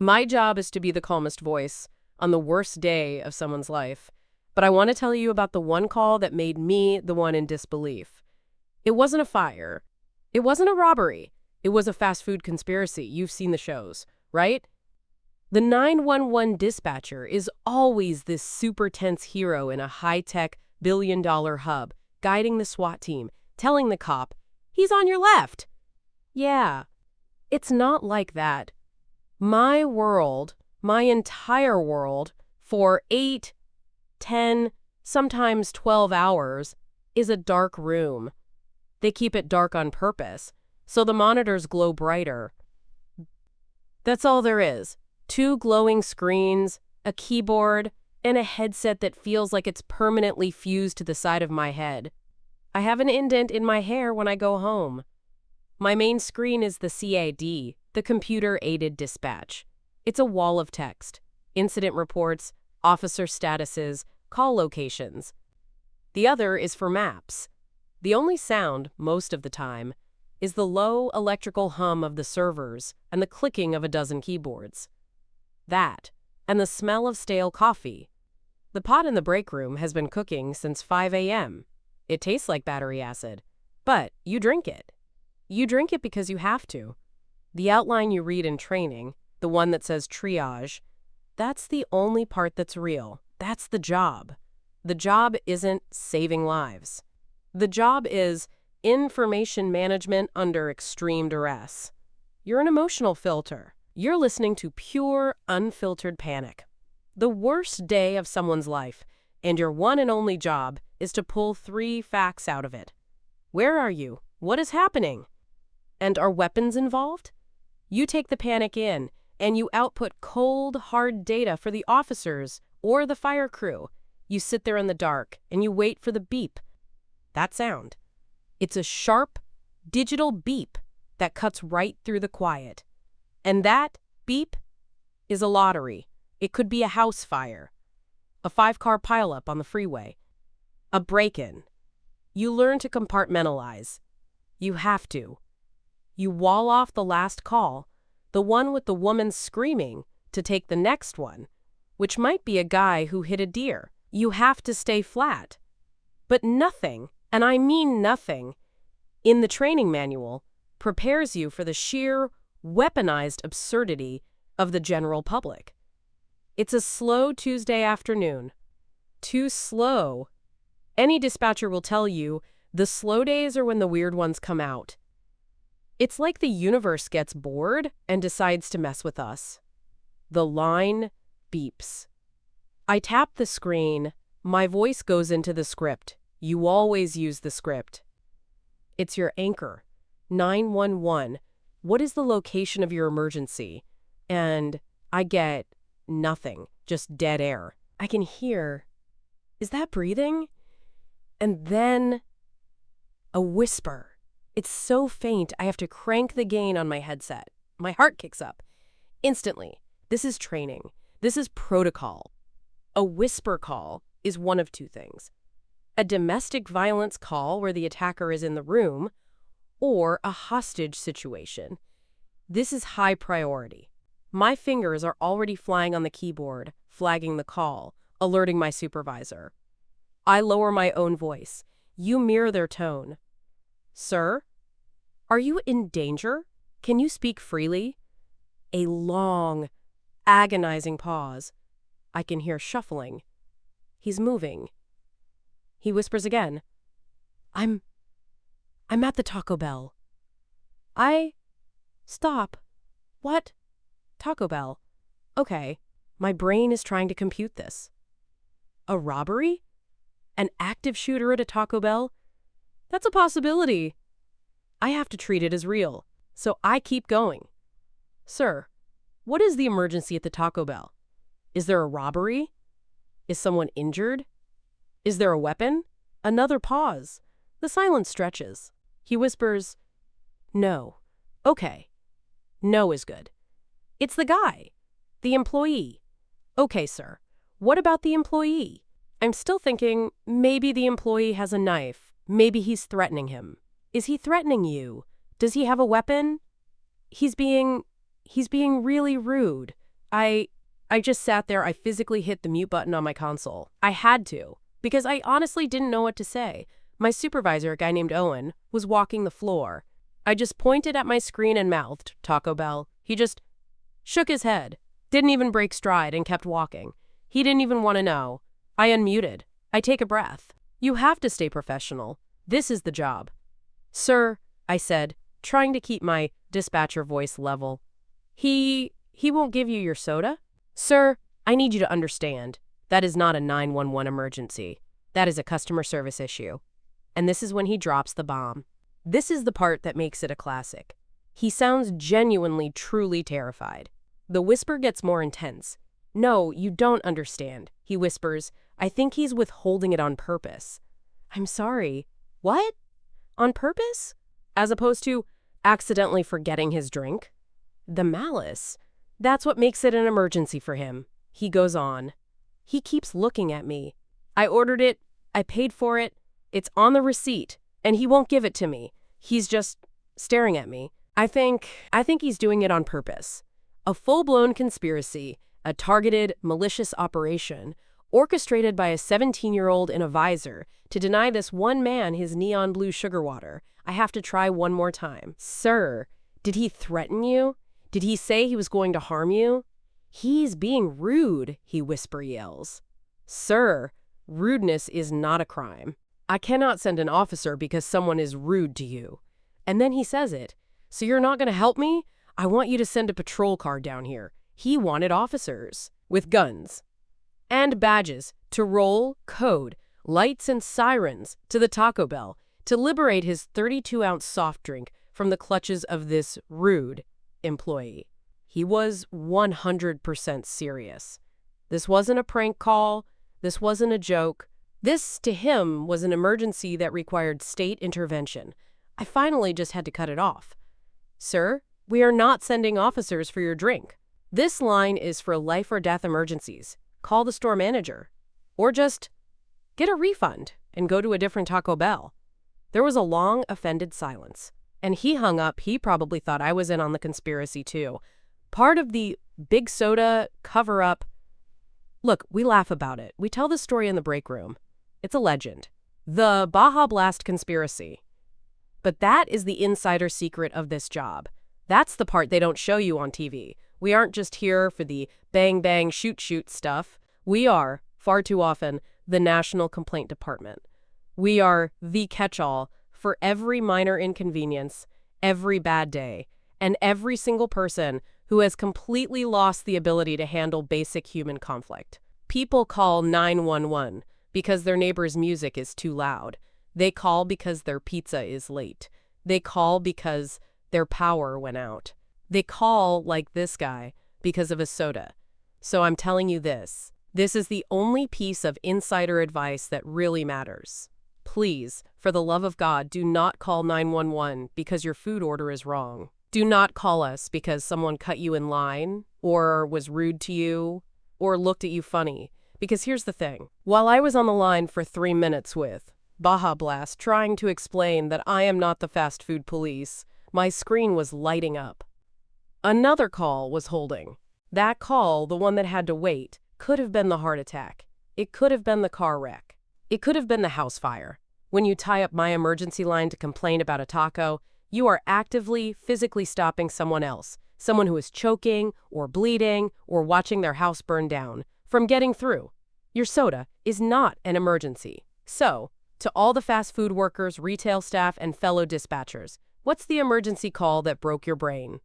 My job is to be the calmest voice on the worst day of someone's life. But I want to tell you about the one call that made me the one in disbelief. It wasn't a fire. It wasn't a robbery. It was a fast food conspiracy. You've seen the shows, right? The 911 dispatcher is always this super tense hero in a high-tech billion-dollar hub, guiding the SWAT team, telling the cop, "He's on your left." Yeah, it's not like that. My world, my entire world, for 8, 10, sometimes 12 hours, is a dark room. They keep it dark on purpose, so the monitors glow brighter. That's all there is. 2 glowing screens, a keyboard, and a headset that feels like it's permanently fused to the side of my head. I have an indent in my hair when I go home. My main screen is the CAD, the computer-aided dispatch. It's a wall of text, incident reports, officer statuses, call locations. The other is for maps. The only sound, most of the time, is the low electrical hum of the servers and the clicking of a dozen keyboards. That, and the smell of stale coffee. The pot in the break room has been cooking since 5 a.m. It tastes like battery acid, but you drink it. You drink it because you have to. The outline you read in training, the one that says triage, that's the only part that's real. That's the job. The job isn't saving lives. The job is information management under extreme duress. You're an emotional filter. You're listening to pure, unfiltered panic. The worst day of someone's life, and your one and only job is to pull 3 facts out of it. Where are you? What is happening? And are weapons involved? You take the panic in, and you output cold, hard data for the officers or the fire crew. You sit there in the dark, and you wait for the beep. That sound. It's a sharp, digital beep that cuts right through the quiet. And that beep is a lottery. It could be a house fire, a 5-car pileup on the freeway, a break-in. You learn to compartmentalize. You have to. You wall off the last call, the one with the woman screaming, to take the next one, which might be a guy who hit a deer. You have to stay flat. But nothing, and I mean nothing, in the training manual prepares you for the sheer, weaponized absurdity of the general public. It's a slow Tuesday afternoon. Too slow. Any dispatcher will tell you the slow days are when the weird ones come out. It's like the universe gets bored and decides to mess with us. The line beeps. I tap the screen. My voice goes into the script. You always use the script. It's your anchor. 911. What is the location of your emergency? And I get nothing, just dead air. I can hear, is that breathing? And then a whisper. It's so faint, I have to crank the gain on my headset. My heart kicks up. Instantly. This is training. This is protocol. A whisper call is one of 2 things. A domestic violence call where the attacker is in the room, or a hostage situation. This is high priority. My fingers are already flying on the keyboard, flagging the call, alerting my supervisor. I lower my own voice. You mirror their tone. Sir? Are you in danger? Can you speak freely? A long, agonizing pause. I can hear shuffling. He's moving. He whispers again. I'm at the Taco Bell. Stop. What? Taco Bell. Okay. My brain is trying to compute this. A robbery? An active shooter at a Taco Bell? That's a possibility. I have to treat it as real, so I keep going. Sir, what is the emergency at the Taco Bell? Is there a robbery? Is someone injured? Is there a weapon? Another pause. The silence stretches. He whispers, no. Okay. No is good. It's the guy. The employee. Okay, sir. What about the employee? I'm still thinking maybe the employee has a knife. Maybe he's threatening him. Is he threatening you? Does he have a weapon? He's being really rude. I just sat there. I physically hit the mute button on my console. I had to, because I honestly didn't know what to say. My supervisor, a guy named Owen, was walking the floor. I just pointed at my screen and mouthed, Taco Bell. He just shook his head, didn't even break stride, and kept walking. He didn't even want to know. I unmuted. I take a breath. You have to stay professional. This is the job. Sir, I said, trying to keep my dispatcher voice level. He won't give you your soda? Sir, I need you to understand. That is not a 911 emergency. That is a customer service issue. And this is when he drops the bomb. This is the part that makes it a classic. He sounds genuinely, truly terrified. The whisper gets more intense. No, you don't understand, he whispers. I think he's withholding it on purpose. I'm sorry. What? On purpose? As opposed to accidentally forgetting his drink? The malice. That's what makes it an emergency for him. He goes on. He keeps looking at me. I ordered it. I paid for it. It's on the receipt. And he won't give it to me. He's just staring at me. I think he's doing it on purpose. A full-blown conspiracy, a targeted, malicious operation, orchestrated by a 17-year-old in a visor to deny this one man his neon blue sugar water. I have to try one more time. Sir, did he threaten you? Did he say he was going to harm you? He's being rude, he whisper yells. Sir, rudeness is not a crime. I cannot send an officer because someone is rude to you. And then he says it. So you're not going to help me? I want you to send a patrol car down here. He wanted officers with guns and badges to roll code, lights and sirens to the Taco Bell to liberate his 32-ounce soft drink from the clutches of this rude employee. He was 100% serious. This wasn't a prank call. This wasn't a joke. This, to him, was an emergency that required state intervention. I finally just had to cut it off. Sir, we are not sending officers for your drink. This line is for life or death emergencies. Call the store manager. Or just get a refund and go to a different Taco Bell. There was a long, offended silence. And he hung up. He probably thought I was in on the conspiracy too. Part of the big soda cover-up. Look, we laugh about it. We tell the story in the break room. It's a legend. The Baja Blast conspiracy. But that is the insider secret of this job. That's the part they don't show you on TV. We aren't just here for the bang, bang, shoot, shoot stuff. We are, far too often, the National Complaint Department. We are the catch-all for every minor inconvenience, every bad day, and every single person who has completely lost the ability to handle basic human conflict. People call 911 because their neighbor's music is too loud. They call because their pizza is late. They call because their power went out. They call, like this guy, because of a soda. So I'm telling you this. This is the only piece of insider advice that really matters. Please, for the love of God, do not call 911 because your food order is wrong. Do not call us because someone cut you in line, or was rude to you, or looked at you funny. Because here's the thing. While I was on the line for 3 minutes with Baja Blast trying to explain that I am not the fast food police, my screen was lighting up. Another call was holding. That call, the one that had to wait, could have been the heart attack. It could have been the car wreck. It could have been the house fire. When you tie up my emergency line to complain about a taco, you are actively, physically stopping someone else, someone who is choking or bleeding or watching their house burn down, from getting through. Your soda is not an emergency. So, to all the fast food workers, retail staff, and fellow dispatchers, what's the emergency call that broke your brain?